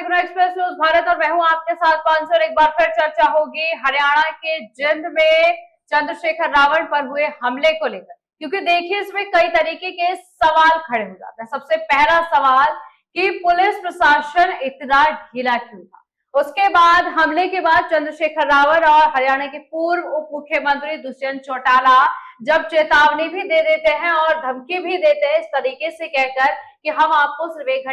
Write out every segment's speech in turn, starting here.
Lucknow express news Bharat और मैं हूं आपके साथ 500 और एक बार फिर चर्चा होगी हरियाणा के जिंद में चंद्रशेखर रावण पर हुए हमले को लेकर, क्योंकि देखिए इसमें कई तरीके के सवाल खड़े हो जाते हैं। सबसे पहला सवाल कि पुलिस प्रशासन इतना ढीला क्यों था। उसके बाद हमले के बाद चंद्रशेखर रावण और हरियाणा के पूर्व उप मुख्यमंत्री दुष्यंत चौटाला जब चेतावनी भी दे देते हैं और धमकी भी देते हैं इस तरीके से कहकर कि हम आपको सिर्फ एक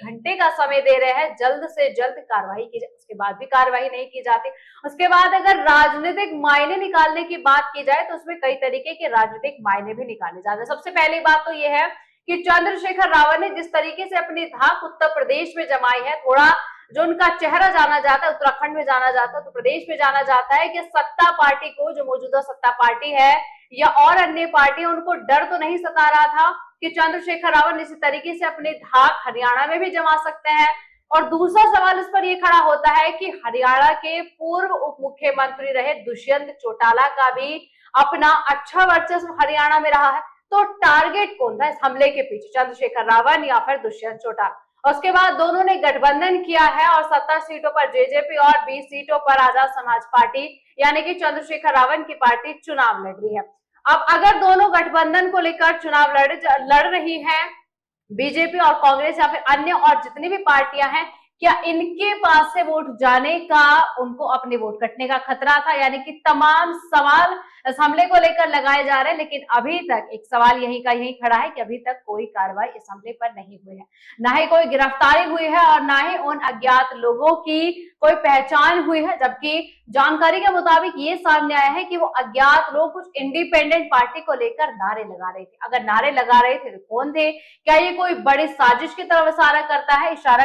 घंटे का समय दे रहे हैं, जल्द से जल्द कार्रवाई की जाए। उसके बाद भी कार्रवाई नहीं की जाती। उसके बाद अगर राजनीतिक मायने निकालने की बात की जाए तो उसमें कई तरीके के राजनीतिक मायने भी निकाले जाते हैं। सबसे पहली बात तो यह है कि चंद्रशेखर रावण ने जिस तरीके से अपनी धाक उत्तर प्रदेश में जमाई है, थोड़ा जो उनका चेहरा जाना जाता है उत्तराखंड में जाना जाता है, तो प्रदेश में जाना जाता है कि सत्ता पार्टी को, जो मौजूदा सत्ता पार्टी है या और अन्य पार्टी, उनको डर तो नहीं सता रहा था कि चंद्रशेखर रावण इसी तरीके से अपनी धाक हरियाणा में भी जमा सकते हैं। और दूसरा सवाल इस पर यह खड़ा होता है कि हरियाणा के पूर्व उप मुख्यमंत्री रहे दुष्यंत चौटाला का भी अपना अच्छा वर्चस्व हरियाणा में रहा है, तो टारगेट कौन था इस हमले के पीछे, चंद्रशेखर रावण या फिर दुष्यंत चौटाला। उसके बाद दोनों ने गठबंधन किया है और 70 सीटों पर जेजेपी और 20 सीटों पर आजाद समाज पार्टी यानी कि चंद्रशेखर रावण की पार्टी चुनाव लड़ रही है। अब अगर दोनों गठबंधन को लेकर चुनाव लड़ रही है बीजेपी और कांग्रेस या फिर अन्य और जितनी भी पार्टियां हैं, क्या इनके पास से वोट जाने का, उनको अपने वोट कटने का खतरा था? यानी कि तमाम सवाल इस हमले को लेकर लगाए जा रहे हैं, लेकिन अभी तक एक सवाल यही का यही खड़ा है कि अभी तक कोई कार्रवाई इस हमले पर नहीं हुई है, ना ही कोई गिरफ्तारी हुई है और ना ही उन अज्ञात लोगों की कोई पहचान हुई है। जबकि जानकारी के मुताबिक ये सामने आया है कि वो अज्ञात लोग कुछ इंडिपेंडेंट पार्टी को लेकर नारे लगा रहे थे। अगर नारे लगा रहे थे तो कौन थे? क्या ये कोई बड़ी साजिश की तरफ इशारा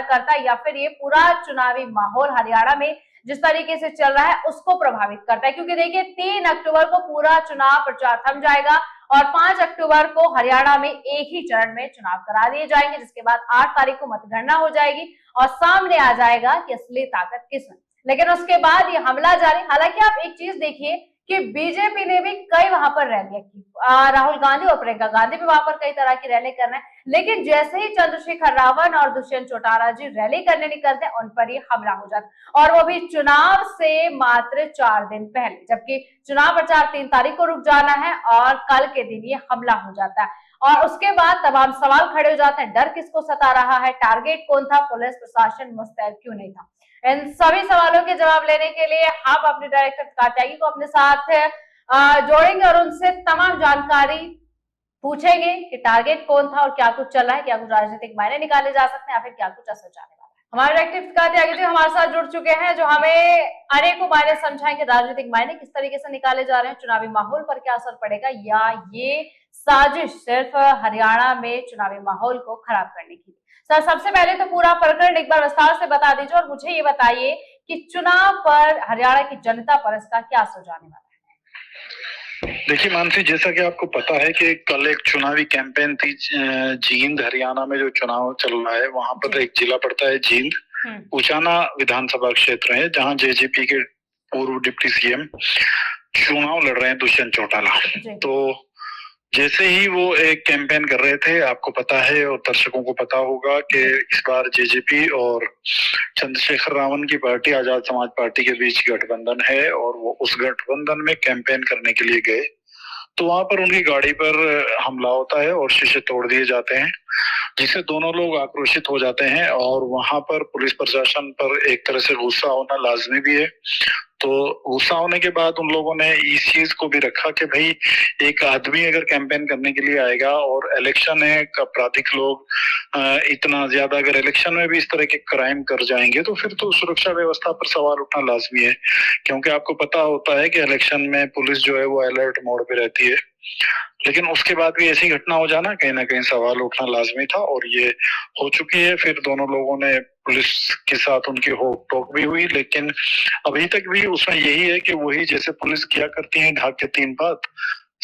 करता है या फिर ये पूरा चुनावी माहौल हरियाणा में जिस तरीके से चल रहा है उसको प्रभावित करता है? क्योंकि देखिए 3 अक्टूबर को पूरा चुनाव प्रचार थम जाएगा और 5 अक्टूबर को हरियाणा में एक ही चरण में चुनाव करा दिए जाएंगे, जिसके बाद 8 तारीख को मतगणना हो जाएगी और सामने आ जाएगा कि असली ताकत किसमें। लेकिन उसके बाद ये हमला जारी। हालांकि आप एक चीज देखिए कि बीजेपी ने भी कई वहां पर रैलियां की, राहुल गांधी और प्रियंका गांधी भी वहां पर कई तरह की रैली कर रहे हैं, लेकिन जैसे ही चंद्रशेखर रावण और दुष्यंत चौटाला जी रैली करने निकलते हैं उन पर ये हमला हो जाता है, और वो भी चुनाव से मात्र 4 दिन पहले, जबकि चुनाव प्रचार 3 तारीख को रुक जाना है और कल के दिन ये हमला हो जाता है। और उसके बाद तमाम सवाल खड़े हो जाते हैं, डर किसको सता रहा है, टारगेट कौन था, पुलिस प्रशासन मुस्तैद क्यों नहीं था। इन सभी सवालों के जवाब लेने के लिए हम अपने डायरेक्टर त्यागी को अपने साथ जोड़ेंगे और उनसे तमाम जानकारी पूछेंगे कि टारगेट कौन था और क्या कुछ चल रहा है, क्या कुछ राजनीतिक मायने निकाले जा सकते हैं या फिर क्या कुछ असर जाने वाला है। हमारे डायरेक्टर त्यागी जी हमारे साथ जुड़ चुके हैं, जो हमें अनेकों मायने समझाएंगे, राजनीतिक मायने किस तरीके से निकाले जा रहे हैं, चुनावी माहौल पर क्या असर पड़ेगा, या ये साजिश सिर्फ हरियाणा में चुनावी माहौल को खराब करने की। सर, सबसे पहले तो पूरा प्रकरण एक बार विस्तार से बता दीजिए और मुझे ये बताइए कि चुनाव पर, हरियाणा की जनता पर इसका क्या असर जाने वाला है। देखिए मानसी, जैसा कि आपको पता है कि कल एक चुनावी कैंपेन थी जींद, हरियाणा में जो चुनाव चल रहा है वहां पर एक जिला पड़ता है जींद, उचाना विधानसभा क्षेत्र है, जहां जेजेपी के पूर्व डिप्टी सीएम चुनाव लड़ रहे हैं दुष्यंत चौटाला। तो जैसे ही वो एक कैंपेन कर रहे थे, आपको पता है और दर्शकों को पता होगा कि इस बार जेजेपी और चंद्रशेखर रावण की पार्टी आजाद समाज पार्टी के बीच गठबंधन है और वो उस गठबंधन में कैंपेन करने के लिए गए, तो वहां पर उनकी गाड़ी पर हमला होता है और शीशे तोड़ दिए जाते हैं, जिससे दोनों लोग आक्रोशित हो जाते हैं और वहां पर पुलिस प्रशासन पर एक तरह से गुस्सा होना लाजमी भी है। तो गुस्सा होने के बाद उन लोगों ने इस चीज को भी रखा कि भाई एक आदमी अगर कैंपेन करने के लिए आएगा और इलेक्शन है, आपराधिक लोग इतना ज्यादा अगर इलेक्शन में भी इस तरह के क्राइम कर जाएंगे तो फिर तो सुरक्षा व्यवस्था पर सवाल उठना लाजमी है, क्योंकि आपको पता होता है कि इलेक्शन में पुलिस जो है वो अलर्ट मोड पे रहती है। लेकिन उसके बाद भी ऐसी घटना हो जाना कहीं ना कहीं सवाल उठना लाजमी था और ये हो चुकी है। फिर दोनों लोगों ने, पुलिस के साथ उनकी होक टोक भी हुई, लेकिन अभी तक भी उसमें यही है कि वही जैसे पुलिस किया करती है ढाक के 3 बात,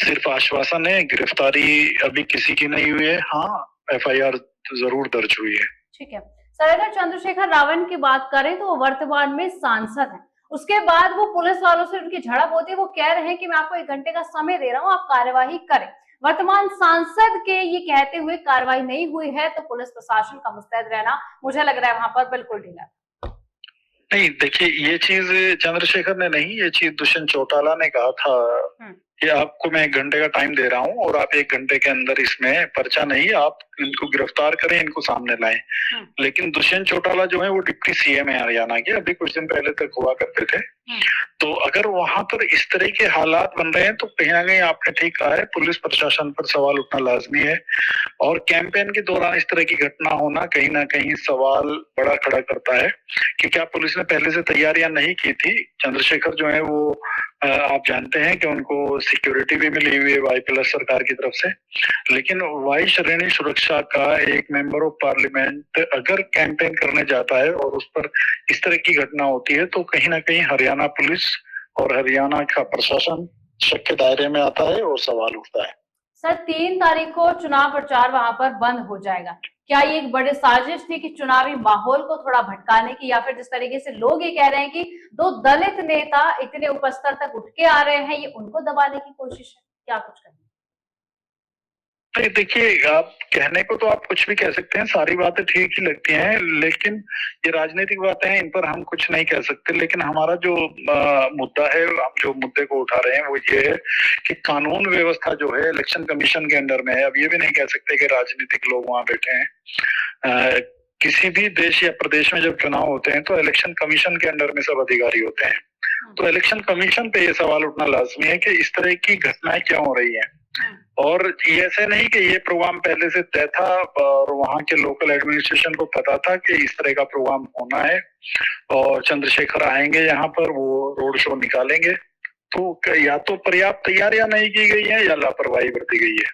सिर्फ आश्वासन है, गिरफ्तारी अभी किसी की नहीं हुई है। हाँ, FIR जरूर दर्ज हुई है। ठीक है सर, अगर चंद्रशेखर रावण की बात करें तो वो वर्तमान में सांसद है, उसके बाद वो पुलिस वालों से उनकी झड़प होती है, वो कह रहे हैं कि मैं आपको 1 घंटे का समय दे रहा हूँ, आप कार्यवाही करें। वर्तमान सांसद के ये कहते हुए कार्रवाई नहीं हुई है तो पुलिस प्रशासन का मुस्तैद रहना मुझे लग रहा है वहां पर बिल्कुल ढीला। नहीं, देखिए ये चीज चंद्रशेखर ने नहीं, ये चीज दुष्यंत चौटाला ने कहा था कि आपको मैं 1 घंटे का टाइम दे रहा हूं और आप 1 घंटे के अंदर इसमें पर्चा नहीं, आप इनको गिरफ्तार करें, इनको सामने लाएं। लेकिन दुष्यंत चौटाला जो है वो डिप्टी सीएम है हरियाणा के, अभी कुछ दिन पहले तक हुआ करते थे। तो अगर वहां पर इस तरह के हालात बन रहे हैं तो कहीं ना कहीं आपने ठीक कहा है, पुलिस प्रशासन पर सवाल उठना लाजमी है। और कैंपेन के दौरान इस तरह की घटना होना कहीं ना कहीं सवाल बड़ा खड़ा करता है कि क्या पुलिस ने पहले से तैयारियां नहीं की थी। चंद्रशेखर जो है वो आप जानते हैं कि उनको सिक्योरिटी भी मिली हुई है वाई+ सरकार की तरफ से, लेकिन वाई श्रेणी सुरक्षा का एक मेंबर ऑफ पार्लियामेंट अगर कैंपेन करने जाता है और उस पर इस तरह की घटना होती है तो कहीं ना कहीं हरियाणा पुलिस और हरियाणा का प्रशासन शक के दायरे में आता है और सवाल उठता है। सर 3 तारीख को चुनाव प्रचार वहां पर बंद हो जाएगा, क्या ये एक बड़ी साजिश थी कि चुनावी माहौल को थोड़ा भटकाने की, या फिर जिस तरीके से लोग ये कह रहे हैं कि 2 दलित नेता इतने ऊपर स्तर तक उठ के आ रहे हैं, ये उनको दबाने की कोशिश है, क्या कुछ कहें? नहीं, देखिए आप कहने को तो आप कुछ भी कह सकते हैं, सारी बातें ठीक ही लगती हैं, लेकिन ये राजनीतिक बातें हैं, इन पर हम कुछ नहीं कह सकते। लेकिन हमारा जो मुद्दा है, हम जो मुद्दे को उठा रहे हैं वो ये है कि कानून व्यवस्था जो है इलेक्शन कमीशन के अंडर में है। अब ये भी नहीं कह सकते कि राजनीतिक लोग वहां बैठे हैं। किसी भी देश या प्रदेश में जब चुनाव होते हैं तो इलेक्शन कमीशन के अंडर में सब अधिकारी होते हैं। तो इलेक्शन कमीशन पे ये सवाल उठना लाजमी है कि इस तरह की घटनाएं क्यों हो रही हैं। और ऐसे नहीं कि ये प्रोग्राम पहले से तय था और वहां के लोकल एडमिनिस्ट्रेशन को पता था कि इस तरह का प्रोग्राम होना है और चंद्रशेखर आएंगे यहाँ पर, वो रोड शो निकालेंगे। तो या तो पर्याप्त तैयारियां नहीं की गई है या लापरवाही बरती गई है।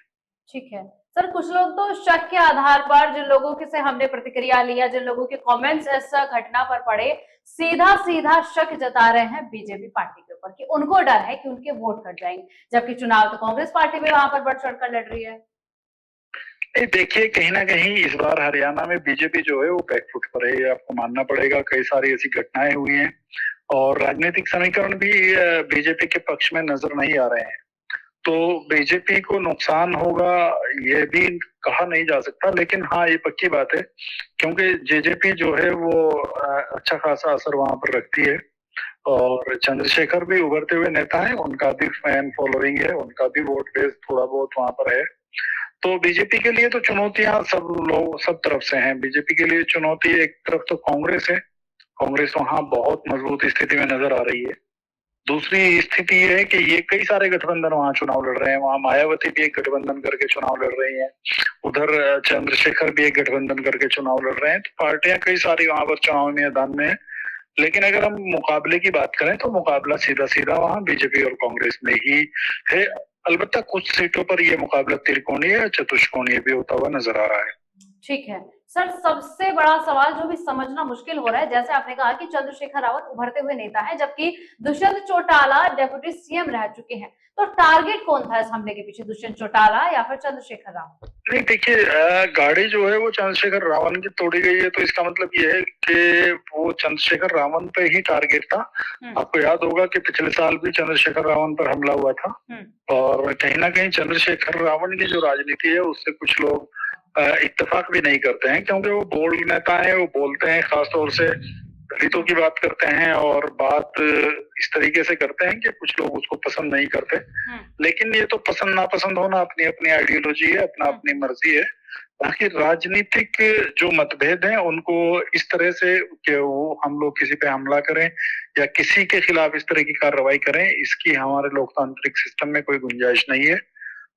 ठीक है सर, कुछ लोग तो शक के आधार पर, जिन लोगों के से हमने प्रतिक्रिया लिया, जिन लोगों के कमेंट्स इस घटना पर पड़े, सीधा सीधा शक जता रहे हैं बीजेपी पार्टी के ऊपर कि उनको डर है कि उनके वोट कट जाएंगे, जबकि चुनाव तो कांग्रेस पार्टी भी वहां पर बढ़ चढ़कर लड़ रही है। देखिए कहीं ना कहीं इस बार हरियाणा में बीजेपी जो है वो बैकफुट पर है, आपको मानना पड़ेगा। कई सारी ऐसी घटनाएं हुई हैं और राजनीतिक समीकरण भी बीजेपी के पक्ष में नजर नहीं आ रहे हैं। तो बीजेपी को नुकसान होगा ये भी कहा नहीं जा सकता, लेकिन हाँ ये पक्की बात है क्योंकि जेजेपी जो है वो अच्छा खासा असर वहां पर रखती है और चंद्रशेखर भी उभरते हुए नेता है, उनका भी फैन फॉलोइंग है, उनका भी वोट बेस थोड़ा बहुत वहां पर है। तो बीजेपी के लिए तो चुनौतियां सब तरफ से हैं। बीजेपी के लिए चुनौती एक तरफ तो कांग्रेस है, कांग्रेस वहां बहुत मजबूत स्थिति में नजर आ रही है। दूसरी स्थिति ये है कि ये कई सारे गठबंधन वहां चुनाव लड़ रहे हैं, वहां मायावती भी एक गठबंधन करके चुनाव लड़ रही हैं, उधर चंद्रशेखर भी एक गठबंधन करके चुनाव लड़ रहे हैं। तो पार्टियां कई सारी वहां पर चुनाव मैदान में है। लेकिन अगर हम मुकाबले की बात करें तो मुकाबला सीधा सीधा वहां बीजेपी और कांग्रेस में ही है। अलबत्ता कुछ सीटों पर यह मुकाबला त्रिकोणीय या चतुष्कोणीय भी होता हुआ नजर आ रहा है। ठीक है सर, सबसे बड़ा सवाल जो भी समझना मुश्किल हो रहा है, जैसे आपने कहा कि चंद्रशेखर रावत उभरते हुए नेता है, जबकि दुष्यंत चौटाला डेप्यूटी सीएम रह चुके हैं, तो टारगेट कौन था इस हमले के पीछे, दुष्यंत चौटाला या फिर चंद्रशेखर रावत? नहीं देखिए, गाड़ी जो है वो चंद्रशेखर रावत की तोड़ी गई है, तो इसका मतलब ये है कि वो चंद्रशेखर रावत पे ही टारगेट था। आपको याद होगा कि पिछले साल भी चंद्रशेखर रावत पर हमला हुआ था और कहीं ना कहीं चंद्रशेखर रावत की जो राजनीति है उससे कुछ लोग इत्तेफाक भी नहीं करते हैं, क्योंकि वो बोल्ड नेता है, वो बोलते हैं, खासतौर से दलितों की बात करते हैं और बात इस तरीके से करते हैं कि कुछ लोग उसको पसंद नहीं करते। लेकिन ये तो पसंद नापसंद होना अपनी अपनी आइडियोलॉजी है, अपनी मर्जी है। बाकी राजनीतिक जो मतभेद हैं उनको इस तरह से कि वो हम लोग किसी पे हमला करें या किसी के खिलाफ इस तरह की कार्रवाई करें, इसकी हमारे लोकतांत्रिक सिस्टम में कोई गुंजाइश नहीं है।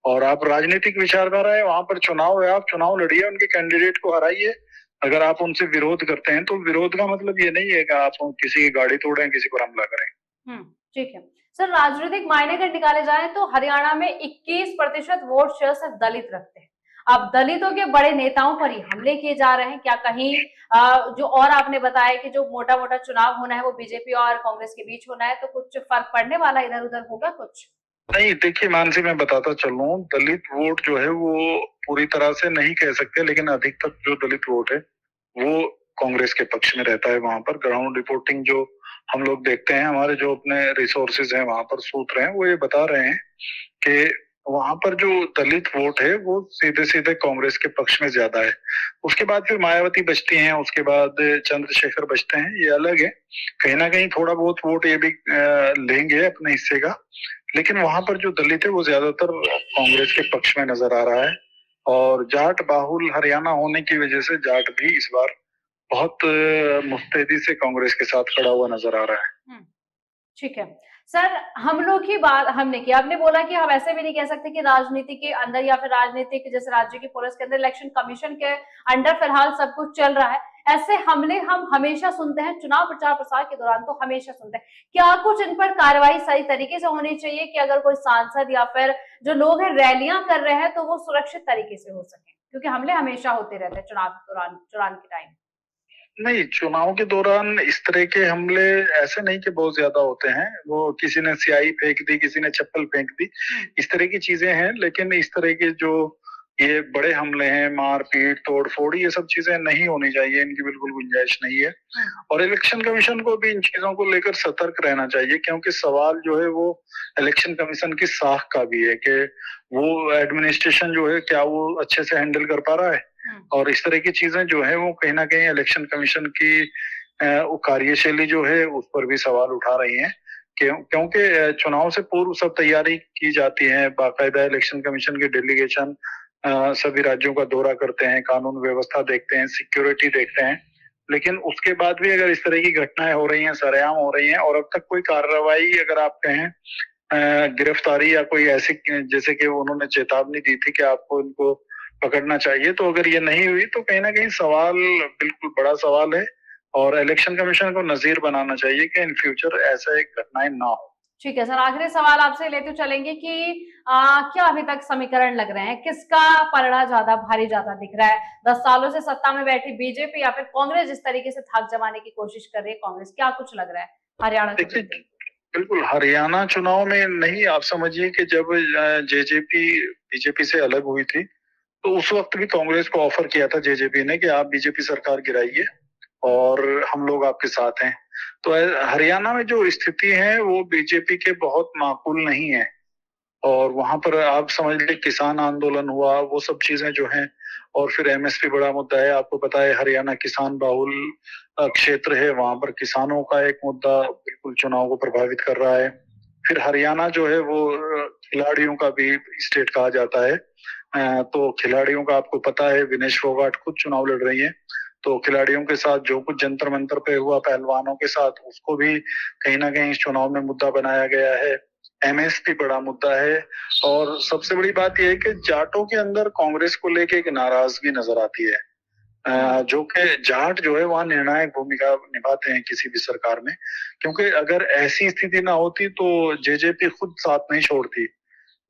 और आप राजनीतिक विचारधारा है, वहां पर चुनाव है, आप चुनाव लड़िए, उनके कैंडिडेट को हराइए। अगर आप उनसे विरोध करते हैं तो विरोध का मतलब ये नहीं है कि आप किसी की गाड़ी तोड़ें, किसी पर हमला करें। ठीक है सर, राजनीतिक मायने अगर निकाले जाए तो हरियाणा में 21% वोट शेयर सिर्फ दलित रखते हैं। अब दलितों के बड़े नेताओं पर ही हमले किए जा रहे हैं, क्या कहीं जो और आपने बताया कि जो मोटा मोटा चुनाव होना है वो बीजेपी और कांग्रेस के बीच होना है, तो कुछ फर्क पड़ने वाला इधर उधर होगा कुछ? नहीं देखिए मानसी, मैं बताता चलूं, दलित वोट जो है वो पूरी तरह से नहीं कह सकते, लेकिन अधिकतर जो दलित वोट है वो कांग्रेस के पक्ष में रहता है। वहां पर ग्राउंड रिपोर्टिंग जो हम लोग देखते हैं, हमारे जो अपने रिसोर्सेज हैं वहां पर सूत्र हैं, वो ये बता रहे हैं कि वहां पर जो दलित वोट है वो सीधे सीधे कांग्रेस के पक्ष में ज्यादा है। उसके बाद फिर मायावती बचती हैं, उसके बाद चंद्रशेखर बचते हैं, ये अलग है। कहीं ना कहीं थोड़ा बहुत वोट ये भी लेंगे अपने हिस्से का, लेकिन वहां पर जो दलित है वो ज्यादातर कांग्रेस के पक्ष में नजर आ रहा है। और जाट बाहुल हरियाणा होने की वजह से जाट भी इस बार बहुत मुस्तैदी से कांग्रेस के साथ खड़ा हुआ नजर आ रहा है। ठीक है सर, हमलों की बात हमने की, आपने बोला कि हम ऐसे भी नहीं कह सकते कि राजनीति के अंदर या फिर राजनीतिक जैसे राज्य की पुलिस के अंदर इलेक्शन कमीशन के अंडर फिलहाल सब कुछ चल रहा है। ऐसे हमले हम हमेशा सुनते हैं, चुनाव प्रचार प्रसार के दौरान तो हमेशा सुनते हैं। क्या कुछ इन पर कार्रवाई सही तरीके से होनी चाहिए कि अगर कोई सांसद या फिर जो लोग हैं रैलियां कर रहे हैं तो वो सुरक्षित तरीके से हो सके, क्योंकि हमले हमेशा होते रहते हैं चुनाव के दौरान, चुनाव के टाइम। नहीं, चुनाव के दौरान इस तरह के हमले ऐसे नहीं कि बहुत ज्यादा होते हैं। वो किसी ने स्याही फेंक दी, किसी ने चप्पल फेंक दी, इस तरह की चीजें हैं। लेकिन इस तरह के जो ये बड़े हमले हैं, मारपीट तोड़फोड़, ये सब चीजें नहीं होनी चाहिए, इनकी बिल्कुल गुंजाइश नहीं है। और इलेक्शन कमीशन को भी इन चीजों को लेकर सतर्क रहना चाहिए, क्योंकि सवाल जो है वो इलेक्शन कमीशन की साख का भी है कि वो एडमिनिस्ट्रेशन जो है क्या वो अच्छे से हैंडल कर पा रहा है। और इस तरह की चीजें जो है वो कहीं ना कहीं इलेक्शन कमीशन की कार्यशैली जो है उस पर भी सवाल उठा रही है। क्योंकि चुनाव से पूर्व सब तैयारी की जाती है, बाकायदा इलेक्शन कमीशन के डेलीगेशन सभी राज्यों का दौरा करते हैं, कानून व्यवस्था देखते हैं, सिक्योरिटी देखते हैं। लेकिन उसके बाद भी अगर इस तरह की घटनाएं हो रही हैं, सरेआम हो रही हैं, और अब तक कोई कार्रवाई अगर आप कहें गिरफ्तारी या कोई ऐसी, जैसे कि उन्होंने चेतावनी दी थी कि आपको इनको पकड़ना चाहिए, तो अगर ये नहीं हुई तो कहीं ना कहीं सवाल बिल्कुल बड़ा सवाल है। और इलेक्शन कमीशन को नजीर बनाना चाहिए कि इन फ्यूचर ऐसा एक घटनाएं ना हो। ठीक है सर, आखिरी सवाल आपसे लेते चलेंगे कि क्या अभी तक समीकरण लग रहे हैं, किसका पलड़ा ज्यादा भारी ज्यादा दिख रहा है? 10 सालों से सत्ता में बैठी बीजेपी या फिर कांग्रेस जिस तरीके से थाक जमाने की कोशिश कर रही है कांग्रेस, क्या कुछ लग रहा है हरियाणा के? बिल्कुल, हरियाणा चुनाव में नहीं, आप समझिए कि जब जेजेपी बीजेपी से अलग हुई थी तो उस वक्त भी कांग्रेस को ऑफर किया था जेजेपी ने कि आप बीजेपी सरकार गिराइए और हम लोग आपके साथ हैं। तो हरियाणा में जो स्थिति है वो बीजेपी के बहुत माकूल नहीं है। और वहां पर आप समझ लीजिए किसान आंदोलन हुआ, वो सब चीजें जो हैं, और फिर एमएसपी बड़ा मुद्दा है। आपको पता है हरियाणा किसान बाहुल क्षेत्र है, वहां पर किसानों का एक मुद्दा बिल्कुल चुनाव को प्रभावित कर रहा है। फिर हरियाणा जो है वो खिलाड़ियों का भी स्टेट कहा जाता है। तो खिलाड़ियों का आपको पता है, विनेश फोगाट खुद चुनाव लड़ रही है, तो खिलाड़ियों के साथ जो कुछ जंतर मंतर पे हुआ पहलवानों के साथ, उसको भी कहीं ना कहीं इस चुनाव में मुद्दा बनाया गया है। एमएसपी बड़ा मुद्दा है। और सबसे बड़ी बात यह है कि जाटों के अंदर कांग्रेस को लेके एक नाराजगी नजर आती है, जो कि जाट जो है वहाँ निर्णायक भूमिका निभाते हैं किसी भी सरकार में। क्योंकि अगर ऐसी स्थिति ना होती तो जेजेपी खुद साथ नहीं छोड़ती,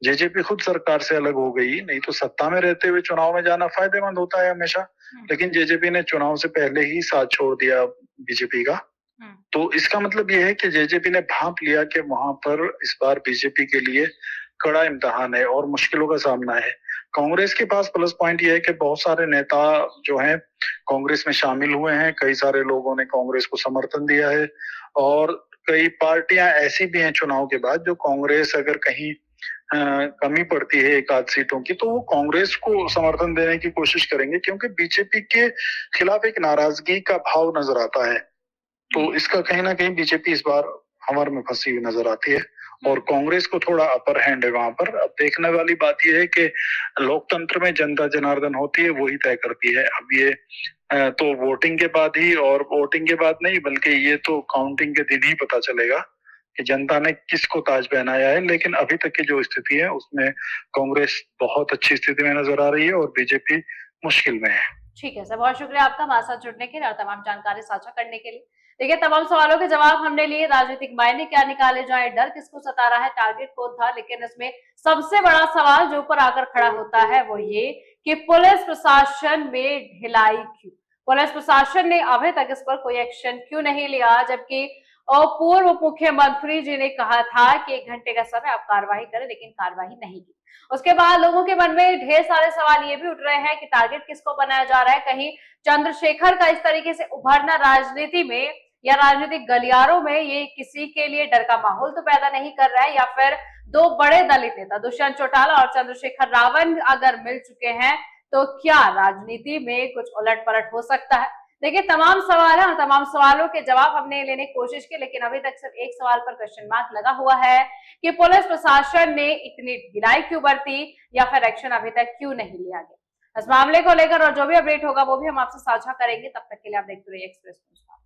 जेजेपी खुद सरकार से अलग हो गई। नहीं तो सत्ता में रहते हुए चुनाव में जाना फायदेमंद होता है हमेशा, लेकिन जेजेपी ने चुनाव से पहले ही साथ छोड़ दिया बीजेपी का। तो इसका मतलब यह है कि जेजेपी ने भांप लिया कि वहां पर इस बार बीजेपी के लिए कड़ा इम्तिहान है और मुश्किलों का सामना है। कांग्रेस के पास प्लस पॉइंट यह है कि बहुत सारे नेता जो हैं कांग्रेस में शामिल हुए हैं, कई सारे लोगों ने कांग्रेस को समर्थन दिया है। और कई पार्टियां ऐसी भी हैं चुनाव के बाद जो कांग्रेस अगर कहीं कमी पड़ती है एक आध सीटों की, तो वो कांग्रेस को समर्थन देने की कोशिश करेंगे, क्योंकि बीजेपी के खिलाफ एक नाराजगी का भाव नजर आता है। तो इसका कहीं ना कहीं बीजेपी इस बार हमर में फंसी हुई नजर आती है और कांग्रेस को थोड़ा अपर हैंड है वहां पर। अब देखने वाली बात यह है कि लोकतंत्र में जनता जनार्दन होती है, वही तय करती है। अब ये तो वोटिंग के बाद ही, और वोटिंग के बाद नहीं बल्कि ये तो काउंटिंग के दिन ही पता चलेगा कि जनता ने किसको ताज पहनाया है। लेकिन अभी तक की जो स्थिति है उसमें कांग्रेस बहुत अच्छी स्थिति में नजर आ रही है और बीजेपी मुश्किल में है। ठीक है सर, बहुत शुक्रिया आपका हमारे साथ जुड़ने के लिए और तमाम जानकारी साझा करने के लिए। देखिए, तमाम सवालों के जवाब हमने लिए, राजनीतिक मायने क्या निकाले जाए, डर किसको सता रहा है, टारगेट कौन था, लेकिन इसमें सबसे बड़ा सवाल जो ऊपर आकर खड़ा होता है वो ये कि पुलिस प्रशासन में ढिलाई क्यों? पुलिस प्रशासन ने अभी तक इस पर कोई एक्शन क्यों नहीं लिया, जबकि पूर्व मुख्यमंत्री जी ने कहा था कि 1 घंटे का समय आप कार्रवाई करें, लेकिन कार्रवाई नहीं की। उसके बाद लोगों के मन में ढेर सारे सवाल ये भी उठ रहे हैं कि टारगेट किसको बनाया जा रहा है, कहीं चंद्रशेखर का इस तरीके से उभरना राजनीति में या राजनीतिक गलियारों में ये किसी के लिए डर का माहौल तो पैदा नहीं कर रहा है, या फिर दो बड़े दलित नेता दुष्यंत चौटाला और चंद्रशेखर रावण अगर मिल चुके हैं तो क्या राजनीति में कुछ उलट पलट हो सकता है? देखिए, तमाम सवाल है और तमाम सवालों के जवाब हमने लेने की कोशिश की, लेकिन अभी तक सिर्फ एक सवाल पर क्वेश्चन मार्क लगा हुआ है कि पुलिस प्रशासन ने इतनी ढिलाई क्यों बरती या फिर एक्शन अभी तक क्यों नहीं लिया गया। इस मामले को लेकर और जो भी अपडेट होगा वो भी हम आपसे साझा करेंगे। तब तक के लिए आप देखते रहिए एक्सप्रेस न्यूज।